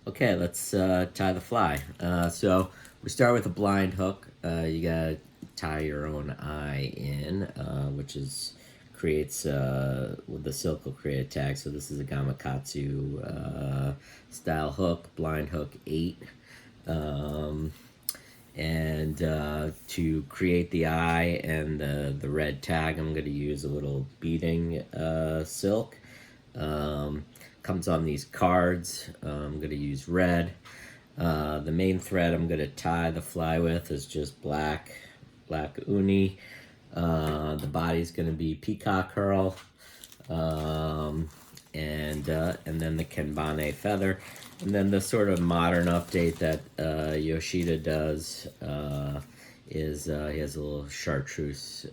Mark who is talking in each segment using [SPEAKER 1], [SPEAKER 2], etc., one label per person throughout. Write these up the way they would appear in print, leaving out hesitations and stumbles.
[SPEAKER 1] Okay, let's tie the fly. So we start with a blind hook. You gotta tie your own eye in, which is creates with the silk will create a tag. So this is a gamakatsu style hook, blind hook 8. Um, and to create the eye and the red tag, I'm going to use a little beading silk. Comes on these cards. I'm going to use red. The main thread I'm going to tie the fly with is just black uni. The body's going to be peacock herl. And then the Kenbane feather. And then the sort of modern update that Yoshida does is he has a little chartreuse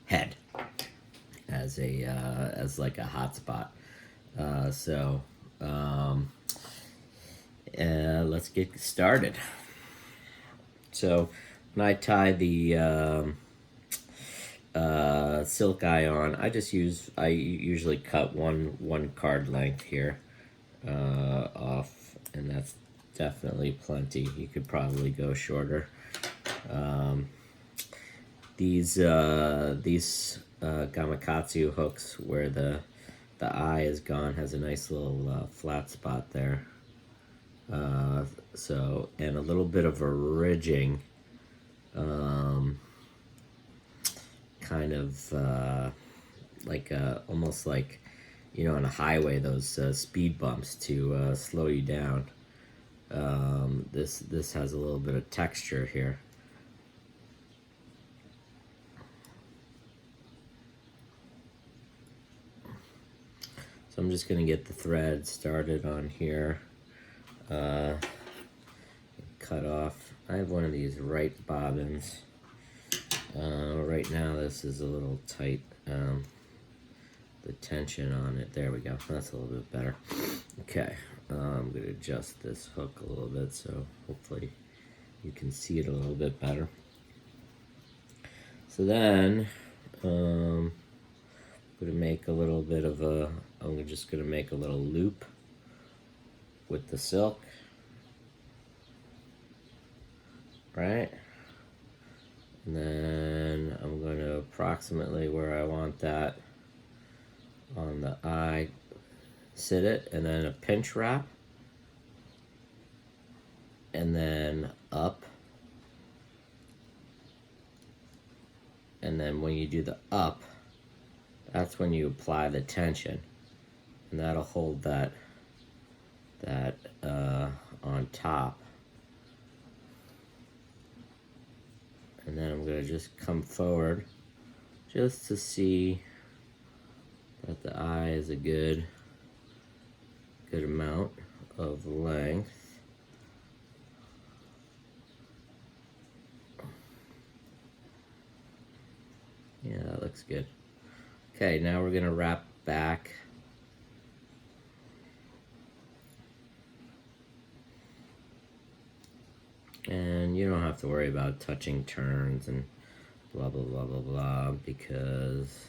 [SPEAKER 1] head as like a hotspot. So let's get started. So when I tie the silk eye on, I usually cut one card length here off, and that's definitely plenty. You could probably go shorter. These gamakatsu hooks where the eye is gone has a nice little flat spot there. So, and a little bit of a ridging, kind of like almost like, on a highway, those speed bumps to slow you down. This has a little bit of texture here. So I'm just going to get the thread started on here. Cut off. I have one of these right bobbins. Right now this is a little tight. The tension on it. There we go. That's a little bit better. Okay. I'm going to adjust this hook a little bit so hopefully you can see it a little bit better. So then I'm going to make a little bit of I'm just going to make a little loop with the silk. Right? And then I'm going to approximately where I want that on the eye, sit it, and then a pinch wrap, and then up, and then when you do the up, that's when you apply the tension, and that'll hold that on top. And then I'm going to just come forward just to see that the eye is a good amount of length. Yeah, that looks good. Okay, now we're going to wrap back. And you don't have to worry about touching turns and blah, blah, blah, blah, blah, because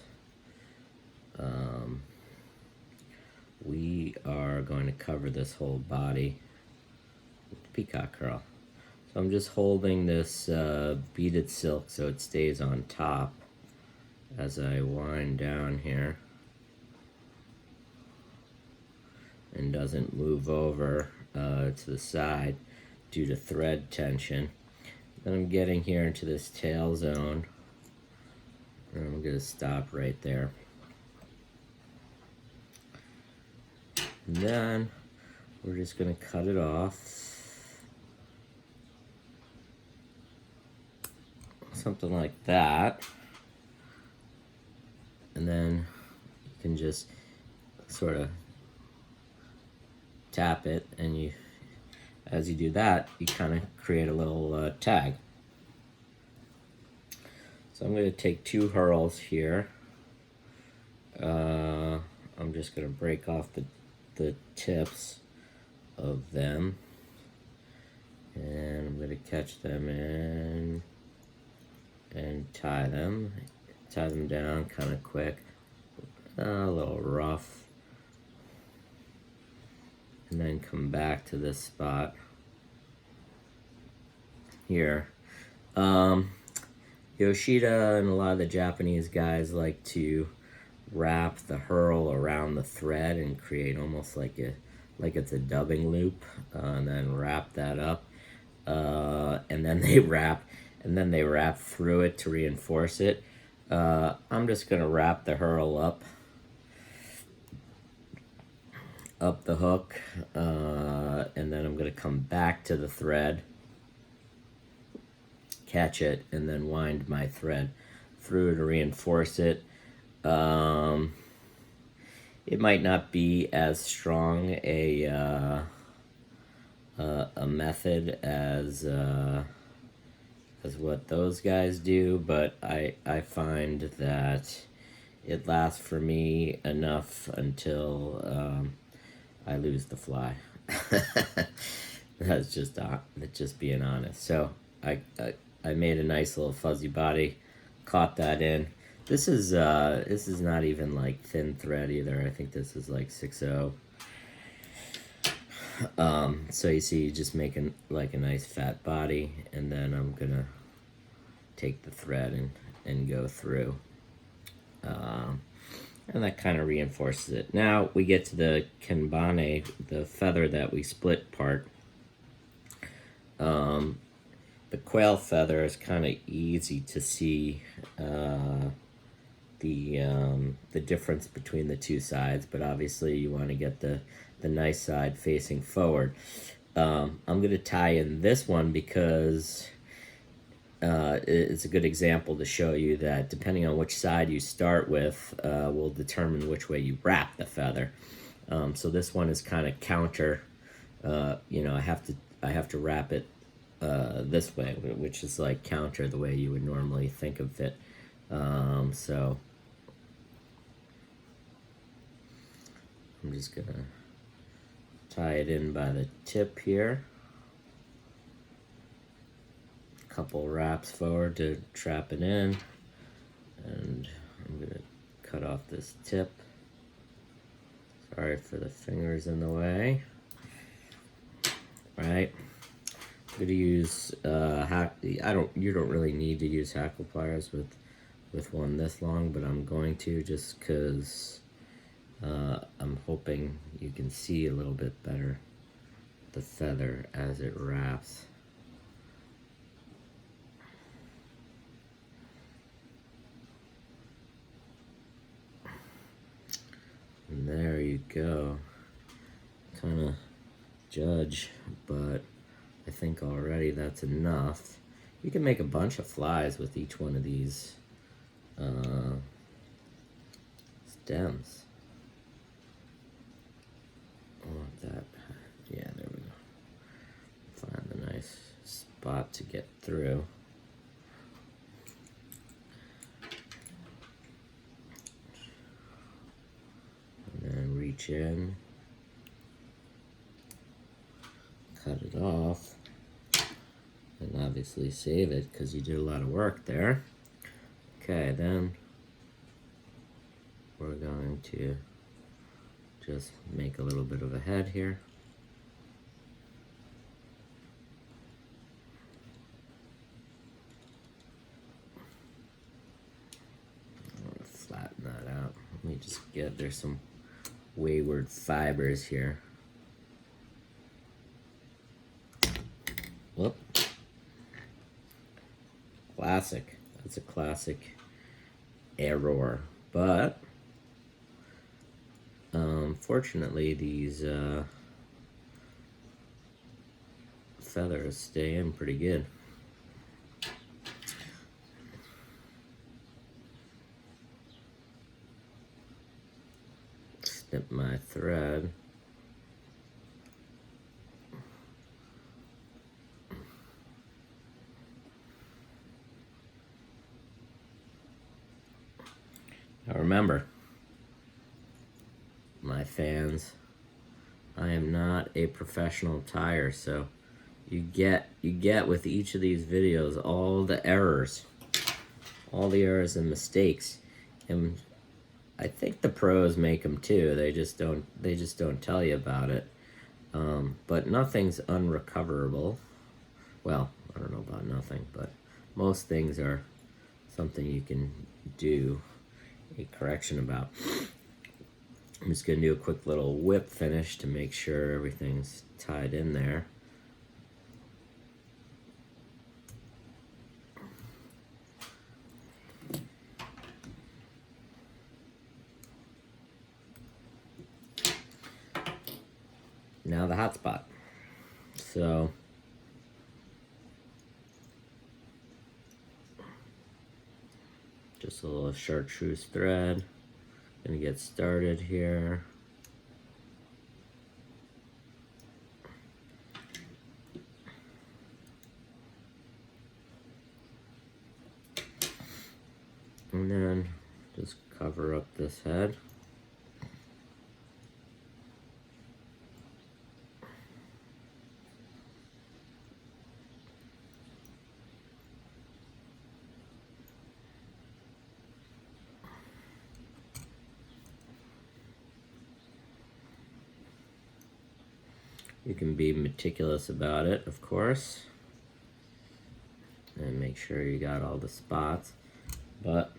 [SPEAKER 1] we are going to cover this whole body with peacock curl. So I'm just holding this beaded silk so it stays on top as I wind down here and doesn't move over to the side due to thread tension. Then I'm getting here into this tail zone, and I'm going to stop right there. And then we're just going to cut it off, something like that. And then you can just sort of tap it, and as you do that, you kind of create a little tag. So I'm going to take 2 herls here. I'm just going to break off the tips of them, and I'm going to catch them in and tie them down kind of quick, a little rough. and then come back to this spot here. Yoshida and a lot of the Japanese guys like to wrap the herl around the thread and create almost like it's a dubbing loop, and then wrap that up, and then they wrap through it to reinforce it. I'm just gonna wrap the herl up the hook, and then I'm gonna come back to the thread, catch it, and then wind my thread through to reinforce it. It might not be as strong a method as what those guys do, but I find that it lasts for me enough until I lose the fly. That's just being honest. So I made a nice little fuzzy body, caught that in. This is not even like thin thread either. I think this is like 6/0. So you see, you just making like a nice fat body, and then I'm gonna take the thread and go through, and that kind of reinforces it. Now we get to the Kenbane, the feather that we split part. The quail feather is kind of easy to see the difference between the two sides, but obviously you want to get the nice side facing forward. I'm going to tie in this one because it's a good example to show you that depending on which side you start with will determine which way you wrap the feather. So this one is kind of counter. I have to wrap it this way, which is like counter the way you would normally think of it. So I'm just gonna tie it in by the tip here. A couple wraps forward to trap it in, and I'm gonna cut off this tip. Sorry for the fingers in the way. Right. I'm gonna use you don't really need to use hackle pliers with one this long, but I'm going to, just because I'm hoping you can see a little bit better the feather as it wraps. And there you go. Kind of judge, but I think already that's enough. You can make a bunch of flies with each one of these stems. I want that. Yeah, there we go. Find the nice spot to get through. And then reach in, cut it off, and obviously save it because you did a lot of work there. Okay, then we're going to just make a little bit of a head here. I'm gonna flatten that out. Let me just there's some wayward fibers here. Whoop. Classic. That's a classic error. But fortunately, these feathers stay in pretty good. Snip my thread. Now remember, my fans, I am not a professional tyer, so you get with each of these videos all the errors and mistakes, and I think the pros make them too. They just don't tell you about it. But nothing's unrecoverable. Well, I don't know about nothing, but most things are something you can do a correction about. I'm just going to do a quick little whip finish to make sure everything's tied in there. Now the hot spot. So just a little chartreuse thread. Gonna get started here. And then just cover up this head. You can be meticulous about it, of course, and make sure you got all the spots, but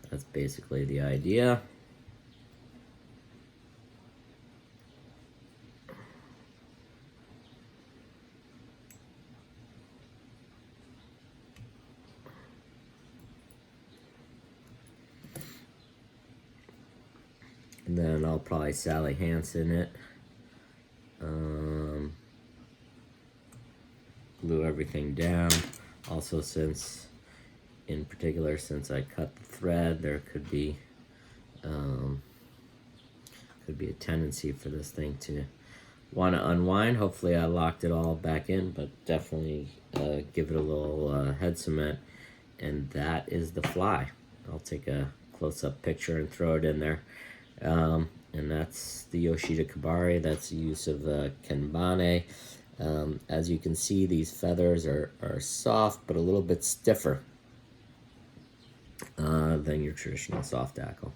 [SPEAKER 1] that's basically the idea. And then I'll probably Sally Hansen it. Glue everything down. Also, since I cut the thread, there could be a tendency for this thing to want to unwind. Hopefully I locked it all back in, but definitely give it a little head cement, and that is the fly. I'll take a close-up picture and throw it in there. And that's the Yoshida Kebari. That's the use of Kenbane. As you can see, these feathers are soft, but a little bit stiffer than your traditional soft hackle.